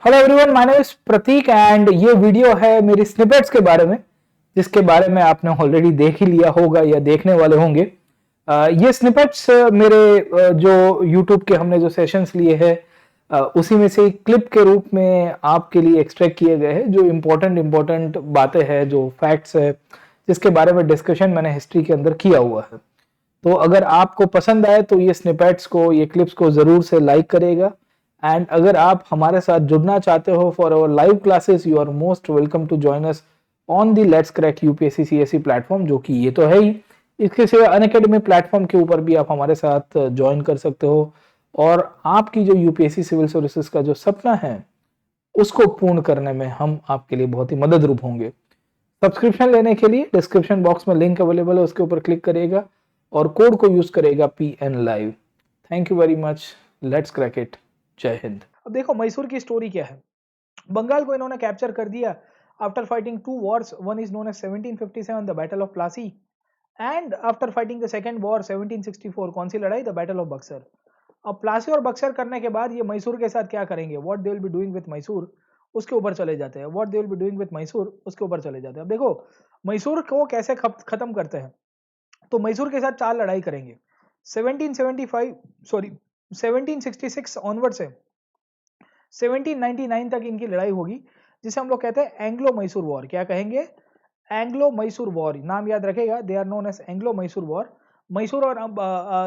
Hello everyone, my name is Prateek and ये video है मेरी स्निपेट्स के बारे में, जिसके बारे में आपने ऑलरेडी देख ही लिया होगा या देखने वाले होंगे। ये स्निपेट्स मेरे जो यूट्यूब के हमने जो सेशंस लिए हैं उसी में से एक क्लिप के रूप में आपके लिए एक्सट्रैक्ट किए गए हैं। जो इम्पोर्टेंट बातें हैं, जो फैक्ट्स है, जिसके बारे में डिस्कशन मैंने हिस्ट्री के अंदर किया हुआ है। तो अगर आपको पसंद आए तो ये स्निपेट्स को, ये क्लिप्स को जरूर से लाइक करेगा। एंड अगर आप हमारे साथ जुड़ना चाहते हो for our live classes, you are most welcome to join us on the let's crack UPSC CSC platform, जो कि ये तो है ही। इसके सिवा अनअकैडमी प्लेटफॉर्म के ऊपर भी आप हमारे साथ ज्वाइन कर सकते हो और आपकी जो यूपीएससी सिविल सर्विसेज का जो सपना है उसको पूर्ण करने में हम आपके लिए बहुत ही मदद रूप होंगे। सब्सक्रिप्शन लेने के लिए डिस्क्रिप्शन बॉक्स में लिंक अवेलेबल है, उसके ऊपर क्लिक करेगा और कोड को यूज करेगा PN live. Thank you very much, let's crack it. जय हिंद। अब देखो मैसूर की स्टोरी क्या है। बंगाल को इन्होंने कैप्चर कर दिया after fighting two wars. One is known as 1757 the battle of Plassey and after fighting the second war 1764। कौन सी लड़ाई? The battle of Buxar. अब प्लासी और बक्सर करने के बाद ये मैसूर के साथ क्या करेंगे, what they will be doing with Mysore, उसके ऊपर चले जाते हैं। What they will be doing with Mysore, उसके ऊपर चले जाते हैं। अब देखो मैसूर को कैसे खत्म करते हैं। तो मैसूर के साथ 4 लड़ाई करेंगे 1775 सॉरी 1766 ऑनवर्ड से 1799 तक इनकी लड़ाई होगी, जिसे हम लोग कहते हैं एंग्लो मैसूर वॉर। क्या कहेंगे? Anglo Mysore war. नाम याद रखेगा, they are known as Anglo Mysore war. Mysore और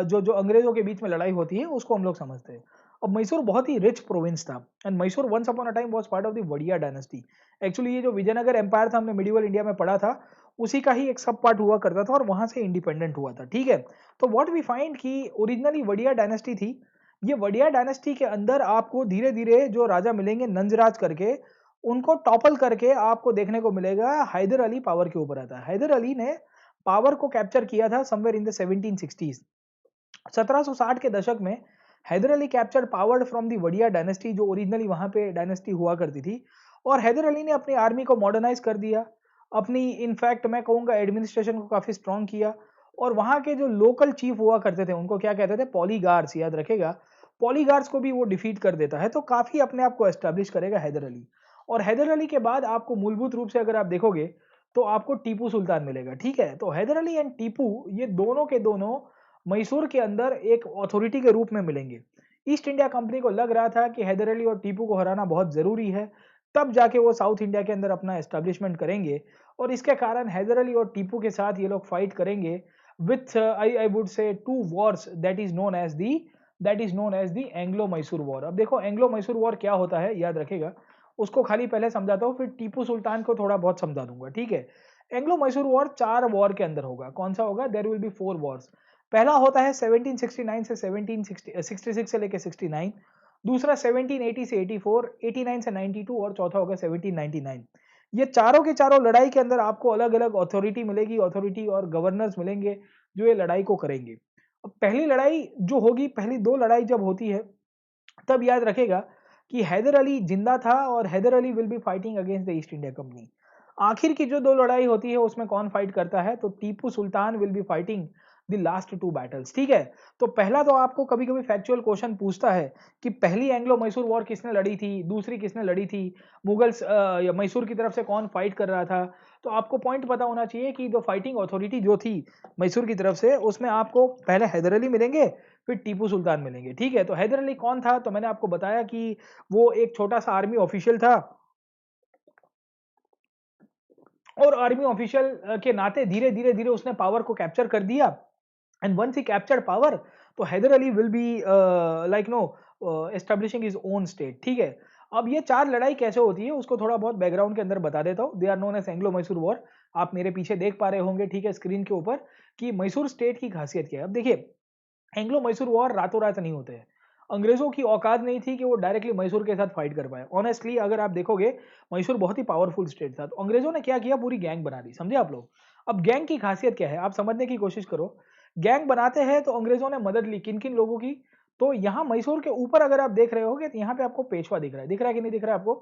जो जो अंग्रेजों के बीच में लड़ाई होती है उसको हम लोग समझते हैं। अब मैसूर बहुत ही रिच प्रोविंस था and Mysore once upon a time was part of the Wodeyar dynasty. Actually ये जो विजयनगर एम्पायर था, हमने मिडिवल इंडिया में पढ़ा था, उसी का ही एक सब पार्ट हुआ करता था और वहां से इंडिपेंडेंट हुआ था। ठीक है, तो व्हाट वी फाइंड कि ओरिजिनली वडिया डायनेस्टी थी। ये वडिया डायनेस्टी के अंदर आपको धीरे धीरे जो राजा मिलेंगे नंजराज करके, उनको टॉपल करके आपको देखने को मिलेगा हैदर अली पावर के ऊपर आता है। हैदर अली ने पावर को कैप्चर किया था समवेयर इन द 1760s। 1760 के दशक में Haider Ali captured power from the Wodeyar dynasty, जो ओरिजिनली वहां पे डायनेस्टी हुआ करती थी। और हैदर अली ने अपनी आर्मी को मॉडर्नाइज कर दिया, अपनी इनफैक्ट मैं कहूंगा एडमिनिस्ट्रेशन को काफी स्ट्रॉन्ग किया। और वहां के जो लोकल चीफ हुआ करते थे उनको क्या कहते थे? पॉलीगार्ड्स। याद रखेगा, पॉलीगार्ड्स को भी वो डिफीट कर देता है, तो काफी अपने आप को एस्टेब्लिश करेगा हैदर अली। और हैदर अली के बाद आपको मूलभूत रूप से अगर आप देखोगे तो आपको टीपू सुल्तान मिलेगा। ठीक है, तो हैदर अली एंड टीपू ये दोनों के दोनों मैसूर के अंदर एक अथॉरिटी के रूप में मिलेंगे। ईस्ट इंडिया कंपनी को लग रहा था कि हैदर अली और टीपू को हराना बहुत जरूरी है, तब जाके वो साउथ इंडिया के अंदर अपना एस्टेब्लिशमेंट करेंगे। और इसके कारण हैदर अली और टीपू के साथ ये लोग फाइट करेंगे with I would say 2 wars that is known as the Anglo Mysore war. अब देखो एंग्लो मैसूर वॉर क्या होता है, याद रखेगा, उसको खाली पहले समझाता हूँ, फिर टीपू सुल्तान को थोड़ा बहुत समझा दूंगा। ठीक है, एंग्लो मैसूर वॉर 4 वॉर के अंदर होगा। कौन सा होगा? There will be 4 wars. पहला होता है 1769 से 1766 से लेके 69, दूसरा 1780 से 84, 89 से 92 और चौथा होगा 1799। ये चारों के चारों लड़ाई के अंदर आपको अलग अलग अथॉरिटी मिलेगी, अथॉरिटी और गवर्नर्स मिलेंगे जो ये लड़ाई को करेंगे। अब पहली लड़ाई जो होगी, पहली 2 लड़ाई जब होती है तब याद रखेगा कि हैदर अली जिंदा था और Haider Ali will be fighting against the East India Company. आखिर की जो 2 लड़ाई होती है उसमें कौन फाइट करता है? तो Tipu Sultan will be fighting the last 2 battles. ठीक है, तो पहला तो आपको कभी कभी फैक्चुअल क्वेश्चन पूछता है कि पहली एंग्लो मैसूर वॉर किसने लड़ी थी, दूसरी किसने लड़ी थी, मुगल्स या मैसूर की तरफ से कौन फाइट कर रहा था। तो आपको पॉइंट पता होना चाहिए कि जो फाइटिंग अथॉरिटी जो थी मैसूर की तरफ से, उसमें आपको पहले हैदर अली मिलेंगे, फिर टीपू सुल्तान मिलेंगे। ठीक है, तो हैदर अली कौन था? तो मैंने आपको बताया कि वो एक छोटा सा आर्मी ऑफिशियल था और आर्मी ऑफिशियल के नाते धीरे धीरे धीरे उसने पावर को कैप्चर कर दिया। And once he captured power, तो Haidar Ali will be like no establishing his own state. ठीक है, अब ये 4 लड़ाई कैसे होती है उसको थोड़ा बहुत बैकग्राउंड के अंदर बता देता हूँ। They are known as Anglo Mysore war. आप मेरे पीछे देख पा रहे होंगे, ठीक है, स्क्रीन के ऊपर, कि मैसूर स्टेट की खासियत क्या है। अब देखिए, एंग्लो मैसूर वॉर रातों रात नहीं होते हैं। अंग्रेजों की औकात नहीं थी कि वो डायरेक्टली मैसूर के साथ फाइट कर पाए। ऑनेस्टली अगर आप देखोगे, मैसूर बहुत ही पावरफुल स्टेट था, तो अंग्रेजों ने क्या किया, पूरी गैंग बना दी। समझे आप लोग? अब गैंग की खासियत क्या है आप समझने की कोशिश करो। गैंग बनाते हैं तो अंग्रेजों ने मदद ली किन किन लोगों की? तो यहाँ मैसूर के ऊपर अगर आप देख रहे होगे तो यहाँ पे आपको पेशवा दिख रहा है कि नहीं दिख रहा है आपको?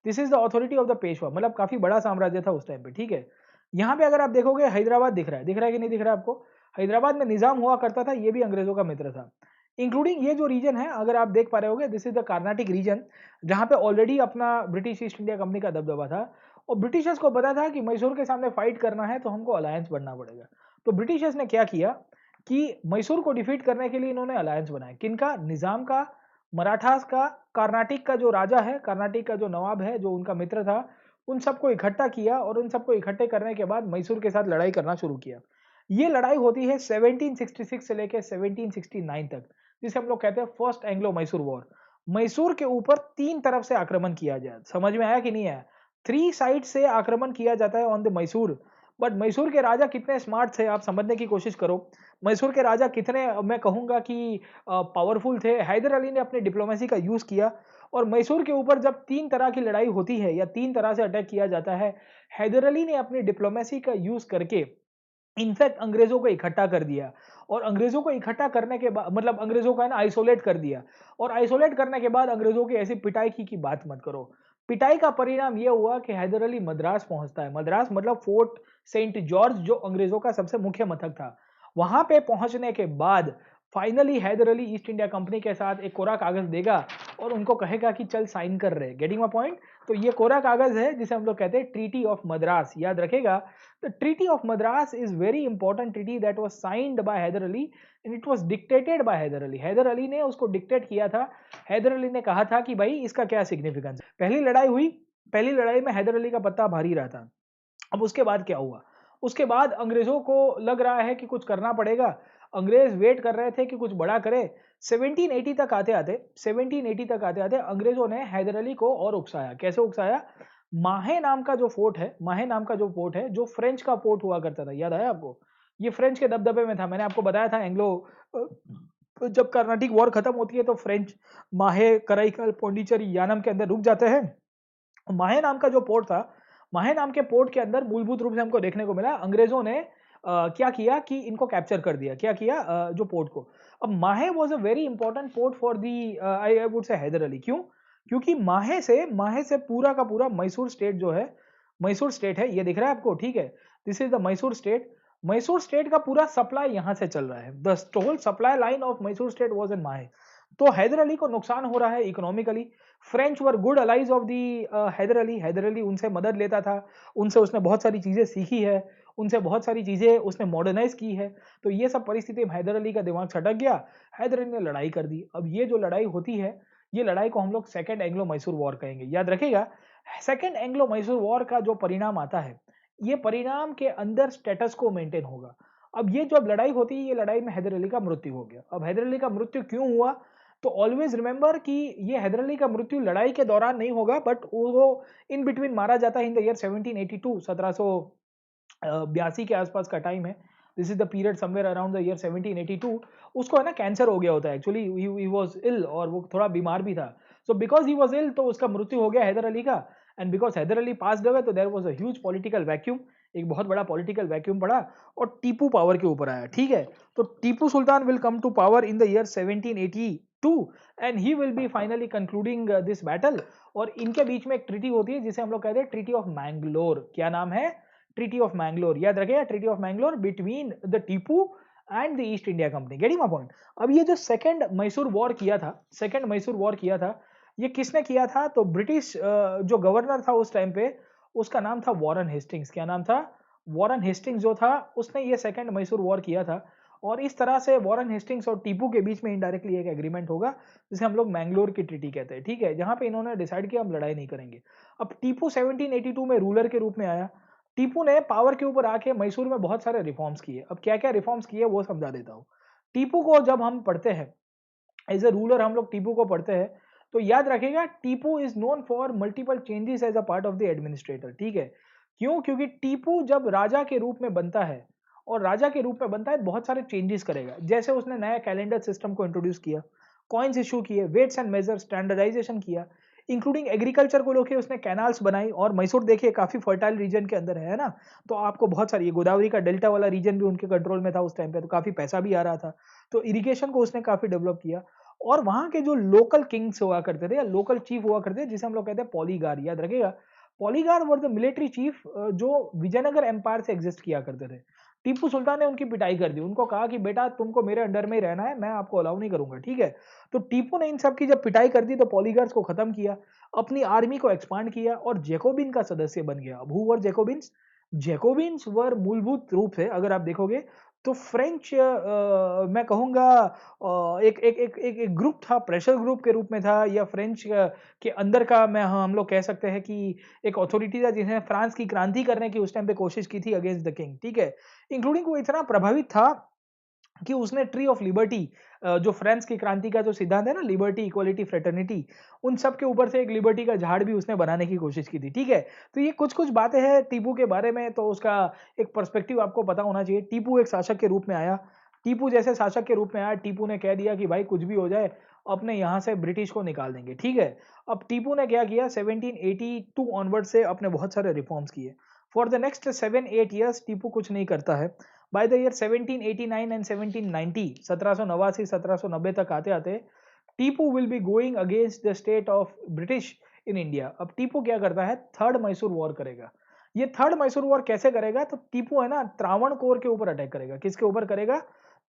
This is the authority of the Peshwa, मतलब काफी बड़ा साम्राज्य था उस टाइम पे। ठीक है, यहाँ पे अगर आप देखोगे हैदराबाद दिख रहा है कि नहीं दिख रहा है आपको? हैदराबाद में निजाम हुआ करता था, ये भी अंग्रेजों का मित्र था। इंक्लूडिंग ये जो रीजन है, अगर आप देख पा रहे होगे, this is the Carnatic region, जहां पे ऑलरेडी अपना ब्रिटिश ईस्ट इंडिया कंपनी का दबदबा था और ब्रिटिशर्स को पता था कि मैसूर के सामने फाइट करना है तो हमको अलायंस बनना पड़ेगा। तो ब्रिटिशर्स ने क्या किया कि मैसूर को डिफीट करने के लिए इन्होंने अलायंस बनाया। किनका? निजाम का, मराठास का, कर्नाटिक का जो राजा है, कर्नाटिक का जो नवाब है, जो उनका मित्र था, उन सबको इकट्ठा किया और उन सबको इकट्ठे करने के बाद मैसूर के साथ लड़ाई करना शुरू किया। ये लड़ाई होती है 1766 से लेकर 1769 तक, जिसे हम लोग कहते हैं first Anglo Mysore war. Mysore के ऊपर 3 तरफ से आक्रमण किया जाए। समझ में आया कि नहीं आया? 3 साइड से आक्रमण किया जाता है on the Mysore. But Mysore के राजा कितने स्मार्ट थे, आप समझने की कोशिश करो। मैसूर के राजा कितने, मैं कहूंगा कि पावरफुल थे। हैदर अली ने अपने डिप्लोमेसी का यूज किया और मैसूर के ऊपर जब 3 तरह की लड़ाई होती है या 3 तरह से अटैक किया जाता है, हैदर अली ने अपनी डिप्लोमेसी का यूज करके इनफैक्ट अंग्रेजों को इकट्ठा कर दिया और अंग्रेजों को इकट्ठा करने के बाद, मतलब अंग्रेजों का है ना, आइसोलेट कर दिया। और आइसोलेट करने के बाद अंग्रेजों की ऐसी पिटाई की बात मत करो। पिटाई का परिणाम यह हुआ कि हैदर अली मद्रास पहुंचता है। मद्रास मतलब फोर्ट सेंट जॉर्ज, जो अंग्रेजों का सबसे मुख्य मथक था। वहां पे पहुंचने के बाद finally Haidar Ali east India company के साथ एक कोरा कागज देगा और उनको कहेगा कि चल साइन कर रहे। Getting my point? तो ये कोरा कागज है जिसे हम लोग कहते हैं ट्रीटी ऑफ मद्रास। याद रखेगा, the Treaty of Madras is very important treaty that was signed by Hyder Ali and it was dictated by Hyder Ali. Haider Ali ने उसको डिक्टेट किया था। हैदर अली ने कहा था कि भाई इसका क्या सिग्निफिकेंस है। पहली लड़ाई हुई, पहली लड़ाई में हैदर अली का पत्ता भारी रहा था। अब उसके बाद क्या हुआ? उसके बाद अंग्रेजों को लग रहा है कि कुछ करना पड़ेगा। अंग्रेज वेट कर रहे थे कि कुछ बड़ा करे। 1780 तक आते आते 1780 तक आते आते अंग्रेजों ने हैदर अली को और उकसाया। कैसे उकसाया? माहे नाम का जो फोर्ट है, माहे नाम का जो फोर्ट है, जो फ्रेंच का फोर्ट हुआ करता था, याद आया आपको? ये फ्रेंच के दबदबे में था। मैंने आपको बताया था एंग्लो जब कर्नाटिक वॉर खत्म होती है तो फ्रेंच माहे, कराईकल, पौंडीचेरी, यानम के अंदर रुक जाते हैं। माहे नाम का जो पोर्ट था, माहे नाम के पोर्ट के अंदर मूलभूत रूप से हमको देखने को मिला अंग्रेजों ने क्या किया कि इनको कैप्चर कर दिया। क्या किया? जो पोर्ट को। अब Mahe was a very important port for the, I would say Haidar Ali. क्यों? क्योंकि माहे से पूरा का पूरा मैसूर स्टेट जो है, मैसूर स्टेट है, ये दिख रहा है आपको, ठीक है? This is the Mysore state. Mysore state का पूरा सप्लाई यहां से चल रहा है। The whole supply line of Mysore state was in Mahe. तो हैदर अली को नुकसान हो रहा है economically. French were good allies of the Haidar Ali. Haidar Ali उनसे मदद लेता था, उनसे उसने बहुत सारी चीजें सीखी है, उनसे बहुत सारी चीजें उसने मॉडर्नाइज की है। तो ये सब परिस्थिति में हैदर अली का दिमाग छटक गया। हैदर अली ने लड़ाई कर दी। अब ये जो लड़ाई होती है, ये लड़ाई को हम लोग सेकेंड एंग्लो मैसूर वॉर कहेंगे। याद रखेगा, सेकेंड एंग्लो मैसूर वॉर का जो परिणाम आता है, ये परिणाम के अंदर स्टेटस को मेंटेन होगा। अब ये जो लड़ाई होती है, ये लड़ाई में हैदर अली का मृत्यु हो गया। अब हैदर अली का मृत्यु क्यों हुआ? तो ऑलवेज रिमेंबर कि ये हैदर अली का मृत्यु लड़ाई के दौरान नहीं होगा, बट वो इन बिटवीन मारा जाता है इन द ईयर 1782, 1782 के आसपास का टाइम है। This is the period somewhere around the year 1782। उसको है ना कैंसर हो गया होता है एक्चुअली, ही वाज इल और वो थोड़ा बीमार भी था। So because he was ill तो उसका मृत्यु हो गया हैदर अली का। And because Haidar Ali passed away तो there was a huge political vacuum, एक बहुत बड़ा पॉलिटिकल वैक्यूम पड़ा और टीपू पावर के ऊपर आया। ठीक है, तो Tipu Sultan will come to power in the year 1782 and he will be finally concluding this battle. और इनके बीच में एक ट्रीटी होती है जिसे हम लोग कहते हैं ट्रीटी ऑफ मैंगलोर। क्या नाम है? Treaty of Mangalore. याद रखिएगा, treaty of Mangalore between the Tipu and the East India company. Getting my point? अब ये जो सेकंड मैसूर वॉर किया था, सेकंड मैसूर वॉर किया था, ये किसने किया था? तो ब्रिटिश जो गवर्नर था उस टाइम पे, उसका नाम था वॉरेन हेस्टिंग्स। क्या नाम था? वॉरेन हेस्टिंग्स जो था, उसने ये सेकंड मैसूर वॉर किया था। और इस तरह से वॉरेन हेस्टिंग्स और टीपू के बीच में इनडायरेक्टली एक एग्रीमेंट होगा जिसे हम लोग मैंगलोर की ट्रीटी कहते हैं। ठीक है, जहां पे इन्होंने डिसाइड किया हम लड़ाई नहीं करेंगे। अब टीपू 1782 में रूलर के रूप में आया। टीपू ने पावर के ऊपर आके मैसूर में बहुत सारे रिफॉर्म्स किए। अब क्या क्या रिफॉर्म्स किए वो समझा देता हूँ। टीपू को जब हम पढ़ते हैं एज ए रूलर, हम लोग टीपू को पढ़ते हैं, तो याद रखेगा Tipu is known for multiple changes as a part of the administrator. ठीक है, क्यों? क्योंकि टीपू जब राजा के रूप में बनता है और राजा के रूप में बनता है बहुत सारे चेंजेस करेगा। जैसे उसने नया कैलेंडर सिस्टम को इंट्रोड्यूस किया, कॉइन्स इशू किए, वेट्स एंड मेजर स्टैंडर्डाइजेशन किया, इंक्लूडिंग एग्रीकल्चर को लेकर उसने कैनाल्स बनाई। और मैसूर देखिए काफी फर्टाइल रीजन के अंदर है ना, तो आपको बहुत सारी, गोदावरी का डेल्टा वाला रीजन भी उनके कंट्रोल में था उस टाइम पे, तो काफी पैसा भी आ रहा था। तो इरिगेशन को उसने काफी डेवलप किया। और वहां के जो लोकल किंग्स हुआ करते थे या लोकल चीफ हुआ करते थे, जिसे हम लोग कहते हैं पॉलीगार। याद रखेगा, poligar were the military chief जो विजयनगर एम्पायर से एग्जिस्ट किया करते थे। टीपू सुल्तान ने उनकी पिटाई कर दी, उनको कहा कि बेटा तुमको मेरे अंडर में ही रहना है, मैं आपको अलाउ नहीं करूंगा, ठीक है। तो टीपू ने इन सब की जब पिटाई कर दी तो पॉलीगार्ड्स को खत्म किया, अपनी आर्मी को एक्सपांड किया और जैकोबिन का सदस्य बन गया। अब हु वर जैकोबिन्स? जैकोबिन्स वर मूलभूत रूप से अगर आप देखोगे तो फ्रेंच मैं कहूँगा एक एक एक एक एक ग्रुप था, प्रेशर ग्रुप के रूप में था, या फ्रेंच के अंदर का मैं हम लोग कह सकते हैं कि एक अथॉरिटी था जिसने फ्रांस की क्रांति करने की उस टाइम पे कोशिश की थी अगेंस्ट द किंग, ठीक है। इंक्लूडिंग वो इतना प्रभावित था कि उसने ट्री ऑफ लिबर्टी जो फ्रांस की क्रांति का जो सिद्धांत है ना, लिबर्टी, इक्वालिटी, फ्रेटर्निटी, उन सब के ऊपर से एक लिबर्टी का झाड़ भी उसने बनाने की कोशिश की थी, ठीक है। तो ये कुछ-कुछ बातें हैं टीपू के बारे में, तो उसका एक पर्सपेक्टिव आपको पता होना चाहिए। टीपू एक शासक के रूप में आया। टीपू जैसे शासक के रूप में आया, टीपू ने कह दिया कि भाई कुछ भी हो जाए, अपने यहाँ से ब्रिटिश को निकाल देंगे, ठीक है। अब टीपू ने क्या किया, 1782 ऑनवर्ड से अपने बहुत सारे रिफॉर्म्स किए। For the next 7-8 years Tipu कुछ नहीं करता है। बाय द ईयर 1789 एंड 1790, 1789 1790 तक आते-आते Tipu will be going against the state of British in India. अब टीपू क्या करता है, थर्ड मैसूर वॉर करेगा। ये थर्ड मैसूर वॉर कैसे करेगा, तो टीपू है ना त्रावणकोर के ऊपर अटैक करेगा। किसके ऊपर करेगा?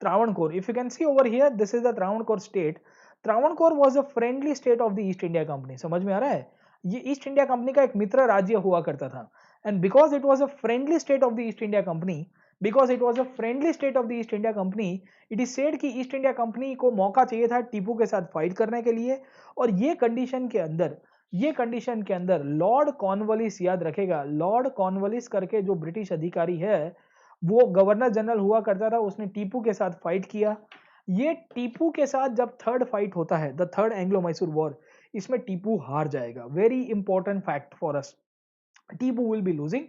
Travancore. If you can see over here, this is the Travancore state. Travancore was a friendly state of the East India company. समझ में आ रहा है? ये ईस्ट इंडिया कंपनी का एक मित्र राज्य हुआ करता था। And because it was a friendly state of the East India company, because it was a friendly state of the East India company, it is said कि ईस्ट इंडिया कंपनी को मौका चाहिए था टीपू के साथ फाइट करने के लिए। और ये कंडीशन के अंदर लॉर्ड कॉर्नवालिस, याद रखेगा, लॉर्ड कॉर्नवालिस करके जो ब्रिटिश अधिकारी है, वो गवर्नर जनरल हुआ करता था, उसने टीपू के साथ फाइट किया। ये टीपू के साथ जब थर्ड फाइट होता है, the third Anglo Mysore war, इसमें टीपू हार जाएगा। Very important fact for us, Tipu will be losing.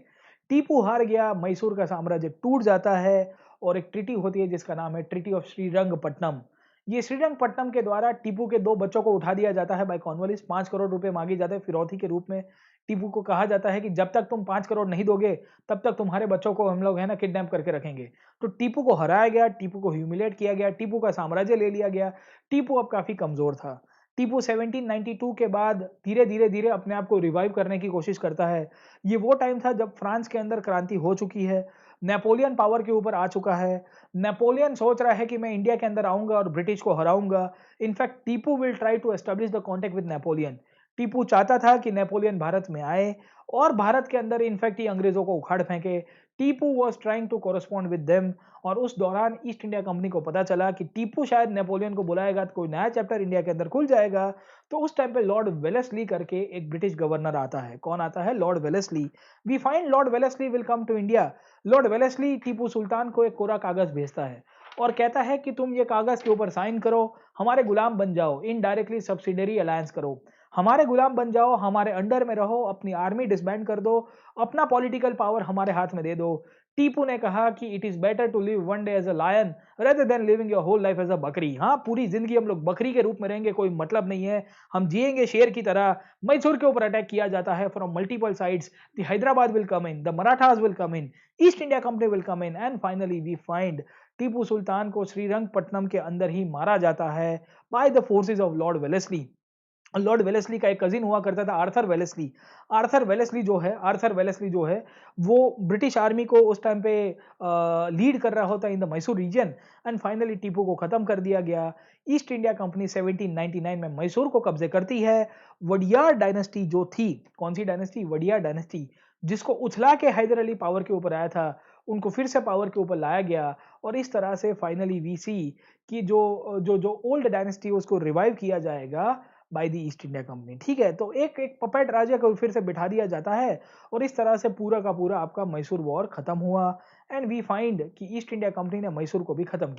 Tipu हार गया, मैसूर का साम्राज्य टूट जाता है और एक ट्रीटी होती है जिसका नाम है ट्रीटी ऑफ श्रीरंगपट्टनम। ये श्रीरंगपट्टनम के द्वारा टीपू के दो बच्चों को उठा दिया जाता है बाय कॉर्नवालिस। 5 करोड़ रुपए मांगे जाते हैं फिरौती के रूप में। टीपू को कहा जाता है कि जब तक तुम 5 करोड़ नहीं दोगे तब तक तुम्हारे बच्चों को हम लोग है ना किडनैप करके रखेंगे। तो टीपू को हराया गया, टीपू को ह्यूमिलेट किया गया, टीपू का साम्राज्य ले लिया गया। टीपू अब काफी कमजोर था। टीपू 1792 के बाद धीरे-धीरे अपने आप को रिवाइव करने की कोशिश करता है। ये वो टाइम था जब फ्रांस के अंदर क्रांति हो चुकी है, नेपोलियन पावर के ऊपर आ चुका है। नेपोलियन सोच रहा है कि मैं इंडिया के अंदर आऊँगा और ब्रिटिश को हराऊँगा। In fact Tipu will try to establish the contact with Napoleon. Tipu चाहता था कि नेपोलियन भारत में आए और भारत के अंदर इनफैक्ट ये अंग्रेजों को उखाड़ फेंके। Tipu was trying to correspond with them, और उस दौरान ईस्ट इंडिया कंपनी को पता चला कि टीपू शायद नेपोलियन को बुलाएगा तो कोई नया चैप्टर इंडिया के अंदर खुल जाएगा। तो उस टाइम पे लॉर्ड वेलेस्ली करके एक ब्रिटिश गवर्नर आता है। कौन आता है? Lord Wellesley. We find Lord Wellesley will come to India. Lord Wellesley Tipu Sultan को एक कोरा कागज भेजता है और कहता है कि तुम ये कागज के ऊपर साइन करो, हमारे गुलाम बन जाओ, इनडायरेक्टली सब्सिडरी अलायंस करो, हमारे गुलाम बन जाओ, हमारे अंडर में रहो, अपनी आर्मी डिसबैंड कर दो, अपना पॉलिटिकल पावर हमारे हाथ में दे दो। टीपू ने कहा कि it is better to live one day as a lion rather than living your whole life as a बकरी। हाँ, पूरी जिंदगी हम लोग बकरी के रूप में रहेंगे, कोई मतलब नहीं है, हम जिएंगे शेर की तरह। मैसूर के ऊपर अटैक किया जाता है from multiple sides. The Hyderabad will come in, the Marathas will come in, East India Company will come in, and finally we find Tipu Sultan को श्रीरंगपट्टनम के अंदर ही मारा जाता है by the forces of Lord Wellesley. Lord Wellesley का एक कजिन हुआ करता था, आर्थर वेलेस्ली। आर्थर वेलेस्ली जो है वो ब्रिटिश आर्मी को उस टाइम पे लीड कर रहा होता है in the Mysore region. And finally Tipu को खत्म कर दिया गया। ईस्ट इंडिया कंपनी 1799 में मैसूर को कब्जे करती है। वडियार डायनेस्टी जो थी, कौन सी डायनेस्टी? वडियार डायनेस्टी, जिसको उछला के हैदर अली पावर के ऊपर आया था, उनको फिर से पावर के ऊपर लाया गया। और इस तरह से फाइनली वी सी कि जो ओल्ड डायनेस्टी उसको रिवाइव किया जाएगा by the East India company. ठीक है, तो एक एक पपेट राजा को फिर से बिठा दिया जाता है और इस तरह से पूरा का पूरा आपका मैसूर वॉर खत्म हुआ। एंड वी फाइंड कि ईस्ट इंडिया कंपनी ने मैसूर को भी खत्म किया।